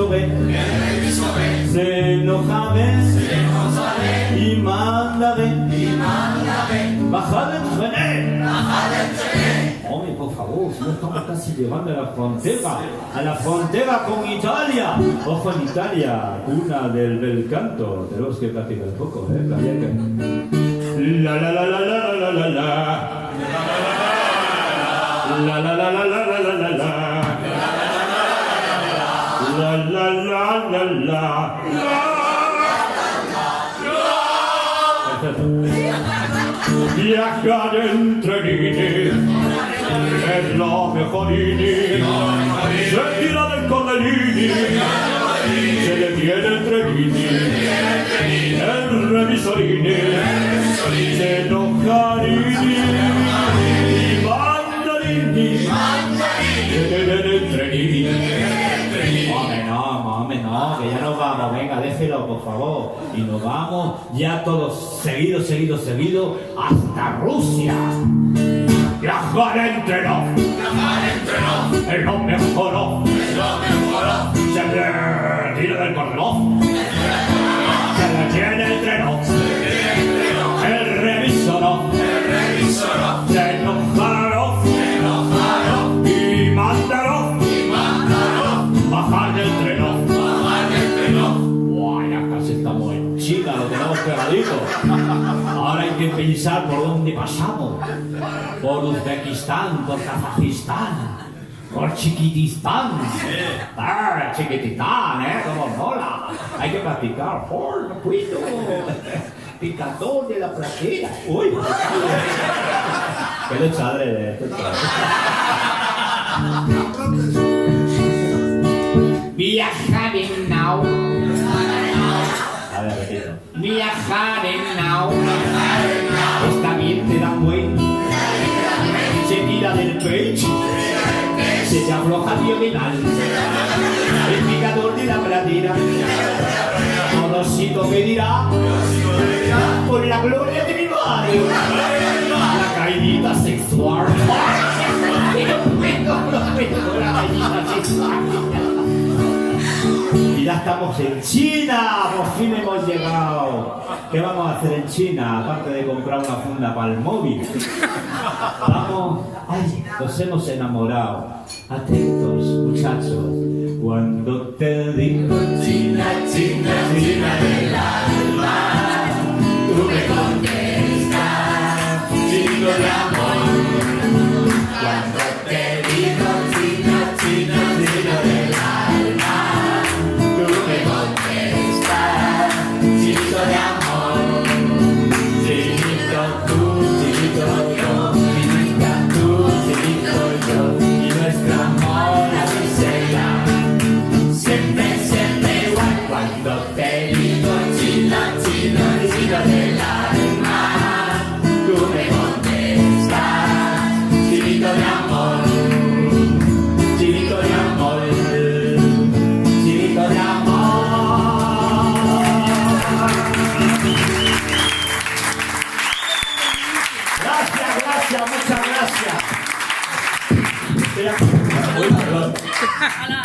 ve, se enoja, ves, y manda, ven, bajad el tren. Hombre, por favor, si no estamos casi llegando a la frontera con Italia. Ojo en Italia, cuna del bel canto. Tenemos que practicar un poco, La la la la la la la la. La la la la la la la la la. La la la la la. Viajar entre líneas es la mejor línea. Se tira del cordelini, se le viene entre líneas. El revisorini se enojarini y mandarini se le viene entre líneas. No, que ya nos vamos, venga, déjelo, por favor. Y nos vamos ya todos seguido, hasta Rusia. Viajar entre nos es lo mejor. Se le tira del cordón, se le tiene entre nos. El revisor se enojaron y mandaron bajar del tren. Estamos en China, lo tenemos pegadito. Ahora hay que pensar por dónde pasamos. Por Uzbekistán, por Kazajistán, por Chiquitistán. Chiquitistán, como mola. Hay que practicar. Por no puedo. Picador de la pradera. Uy. Qué luchadre de esto. Viajar en nao. A ver, repito. Viajar en nao. Está bien, te da buen. Se tira del pecho. Se te afloja diagonal. El picador de la pradera. Conocido me dirá. Por la gloria de mi madre. La caidita sexual. La caidita sexual. Y ya estamos en China, por fin hemos llegado. ¿Qué vamos a hacer en China? Aparte de comprar una funda para el móvil. Vamos, ay, nos hemos enamorado. Atentos, muchachos. Cuando te digo China, China, China del alma, tú me contestas, chico de amor. Cuando te digo China, China, China del alma, de amor, chinito tú, chinito yo, chinita tú, chinito yo, y nuestro amor así será, siempre, siempre igual. Cuando te digo china, china, china del alma, tú me contestas, chinito de amor, chinito de amor, chinito de amor. Muchas gracias. Uy, perdón.